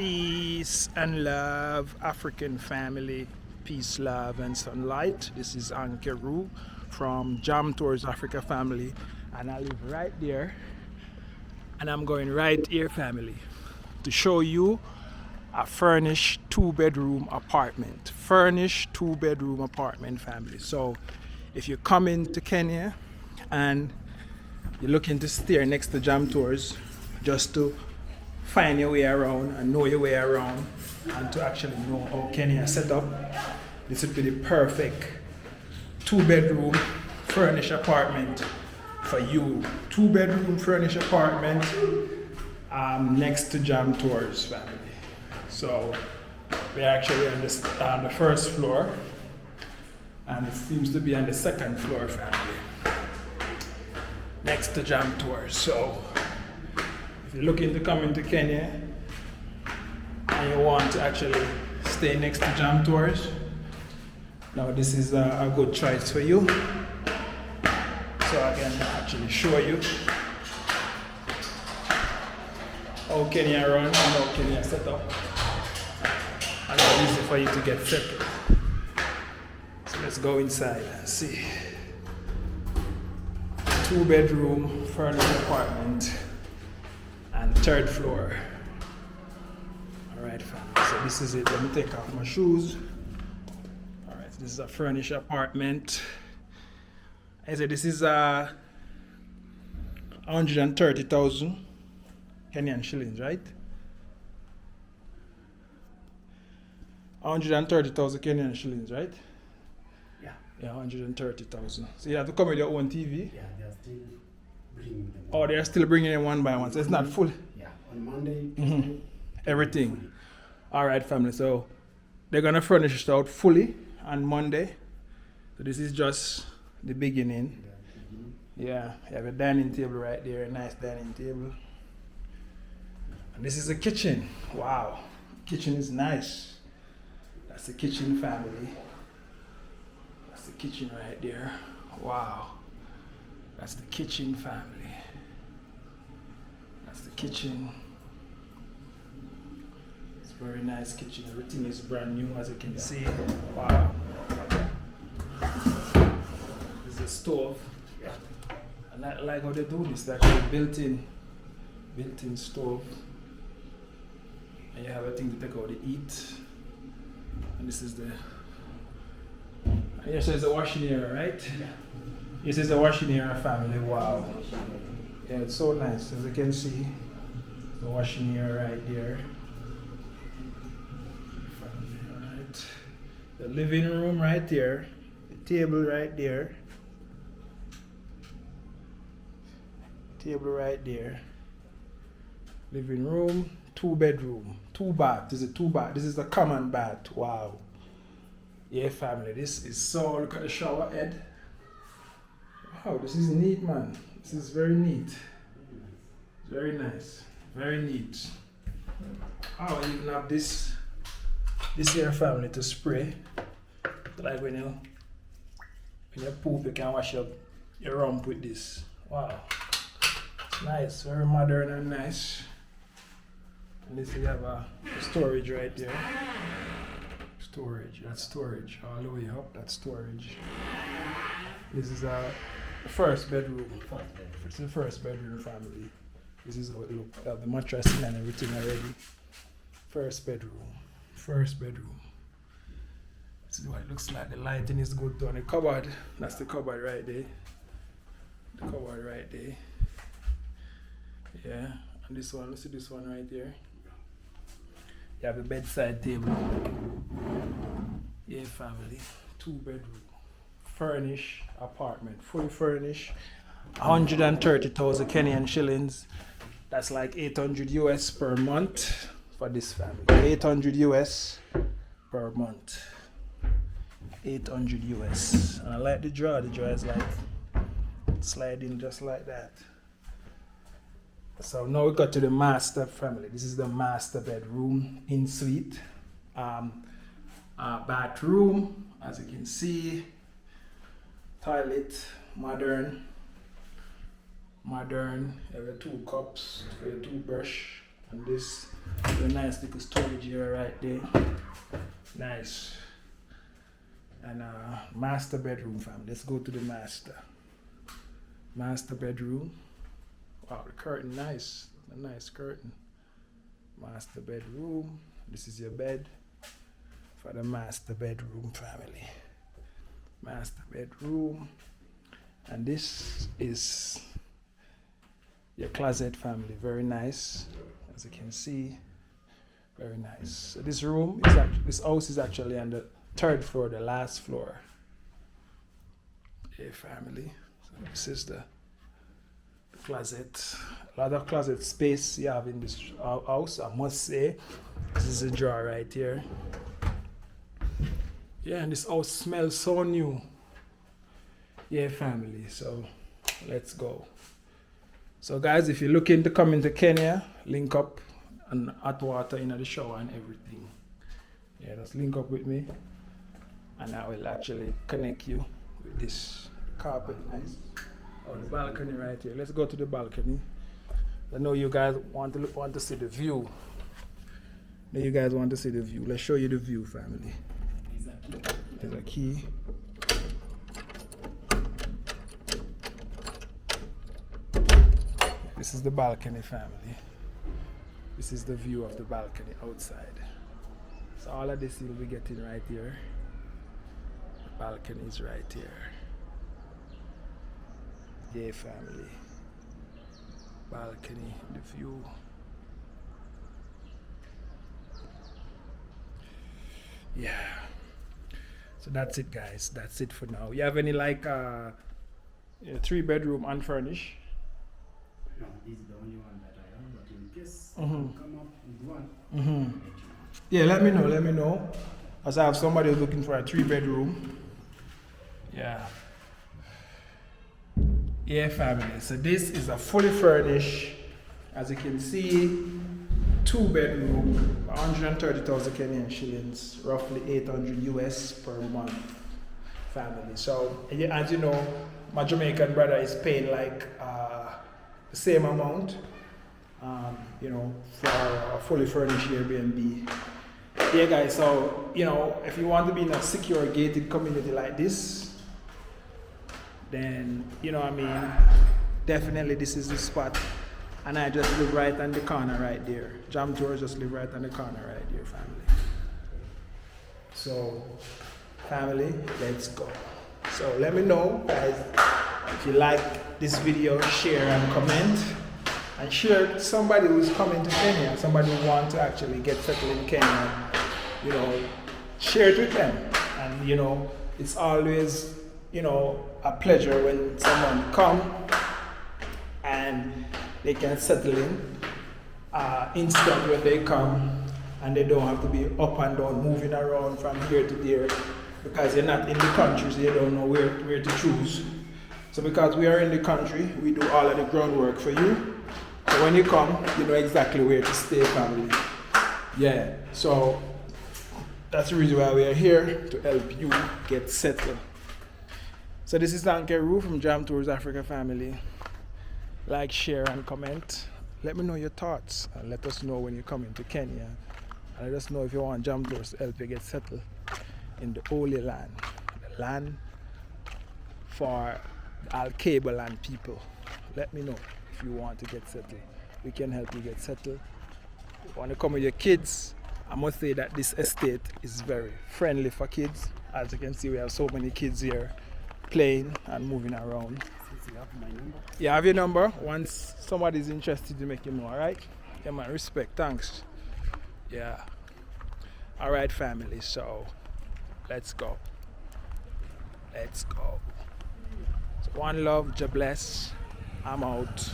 Peace and love, African family. Peace, love, and sunlight. This is Ankeru from Jam Tours Africa family, and I live right there. And I'm going right here, family, to show you a furnished 2-bedroom apartment. Furnished 2-bedroom apartment, family. So, if you come into Kenya and you're looking to stay next to Jam Tours, just to find your way around and know your way around and to actually know how Kenya is set up, this would be the perfect 2-bedroom furnished apartment for you. 2-bedroom furnished apartment next to Jam Tours family. So we're actually on the first floor, and it seems to be on the second floor family, next to Jam Tours. So if you're looking to come into Kenya and you want to actually stay next to Jam Tours, now this is a good choice for you. So I can actually show you how Kenya run and how Kenya set up, and how easy for you to get settled. So let's go inside and see. 2-bedroom furnished apartment and 3rd floor. Alright family, so this is it. Let me take off my shoes. Alright, this is a furnished apartment. I said this is 130,000 Kenyan shillings, right? 130,000 Kenyan shillings, right? Yeah. Yeah, 130,000. So you have to come with your own TV? Yeah, they're still bringing them. Oh, they're still bringing in one by one, so it's not full. Yeah, on Monday, Tuesday, Everything. fully. All right, family. So they're gonna furnish it out fully on Monday. So this is just the beginning. Yeah, you have a dining table right there, a nice dining table. And this is the kitchen. Wow, kitchen is nice. That's the kitchen, family. That's the kitchen right there. Wow, that's the kitchen, family. That's the kitchen. Very nice kitchen. Everything is brand new, as you can see. Wow. There's a stove. Yeah. And I like how they do this. They're actually built-in stove. And you have a thing to take out to eat. And this is the. And here says the washing area, right? Yeah. This is the washing area, family. Wow. Yeah, it's so nice. As you can see, the washing area right there. The living room right there, the table right there, living room, 2-bedroom, 2 bath. This is a 2 bath. This is the common bath. Wow. Yeah, family. This is so. Look at the shower head. Wow, this is neat, man. This is very neat. Very nice. Very neat. Oh, you even have this here, family, to spray. Like when you poop, you can wash up your rump with this. Wow. It's nice, very modern and nice. And this you have a storage right there. Storage, that's storage. All the way up, that's storage. This is the first bedroom. It's the first bedroom, family. This is how it looks. I have the mattress and everything already. First bedroom. This is what it looks like. The lighting is good too. And the cupboard, that's the cupboard right there. Yeah, and this one, let's see this one right there. You have a bedside table. Yeah, family. 2-bedroom. Furnished apartment. Fully furnished. 130,000 Kenyan shillings. That's like 800 US per month for this family. 800 US per month. 800 US. And I like the drawer. The drawer is like sliding just like that. So now we got to the master family. This is the master bedroom in suite. Bathroom, as you can see. Toilet, modern. You have 2 cups for your toothbrush. And this is a nice little storage area right there. Nice. And master bedroom, fam. Let's go to the master bedroom. Wow, the curtain, nice. A nice curtain. Master bedroom. This is your bed for the master bedroom family. Master bedroom. And this is your closet family. Very nice. As you can see. Very nice. So this room is this house is actually on the 3rd floor, the last floor. Yeah, family. So this is the closet. A lot of closet space you have in this house, I must say. This is a drawer right here. Yeah, and this house smells so new. Yeah, family. So let's go. So guys, if you're looking to come into Kenya, link up and hot water in the shower and everything. Yeah, just link up with me and I will actually connect you with this carpet. Nice. Oh, the balcony right here. Let's go to the balcony. I know you guys want to see the view. Let's show you the view, family. There's a key. This is the balcony, family. This is the view of the balcony outside. So all of this you'll be getting right here. The balcony is right here. Yeah, family. Balcony, the view. Yeah. So that's it, guys. That's it for now. You have any 3-bedroom unfurnished? No, this is the only one that I have, but in case I come up with one. Yeah, let me know. As I have somebody who's looking for a 3-bedroom. Yeah. Yeah, family. So this is a fully furnished, as you can see, 2-bedroom, 130,000 Kenyan shillings, roughly 800 US per month, family. So as you know, my Jamaican brother is paying the same amount, for a fully furnished Airbnb. Yeah, guys. So if you want to be in a secure gated community like this, then definitely this is the spot. And I just live right on the corner right there. Jam Tours just live right on the corner right there, family. So family, let's go. So let me know, guys, if you like this video, share and comment, and share somebody who's coming to Kenya, somebody who wants to actually get settled in Kenya, share it with them. And it's always a pleasure when someone come and they can settle in instant when they come, and they don't have to be up and down, moving around from here to there, because you're not in the country, so you don't know where to choose. So because we are in the country, we do all of the groundwork for you. So when you come, you know exactly where to stay, family. Yeah, so that's the reason why we are here, to help you get settled. So this is Ankeru from Jam Tours Africa family. Like, share and comment. Let me know your thoughts and let us know when you're coming to Kenya. And let us know if you want Jam Tours to help you get settled in the Holy Land, the land for the Alkaline people. Let me know if you want to get settled. We can help you get settled. If you want to come with your kids, I must say that this estate is very friendly for kids. As you can see, we have so many kids here playing and moving around. You have my number? Yeah, I have your number. Once somebody's interested, you make him know, alright? Yeah, man, respect, thanks. Yeah. Alright, family, so let's go. Let's go. So one love, God bless. I'm out.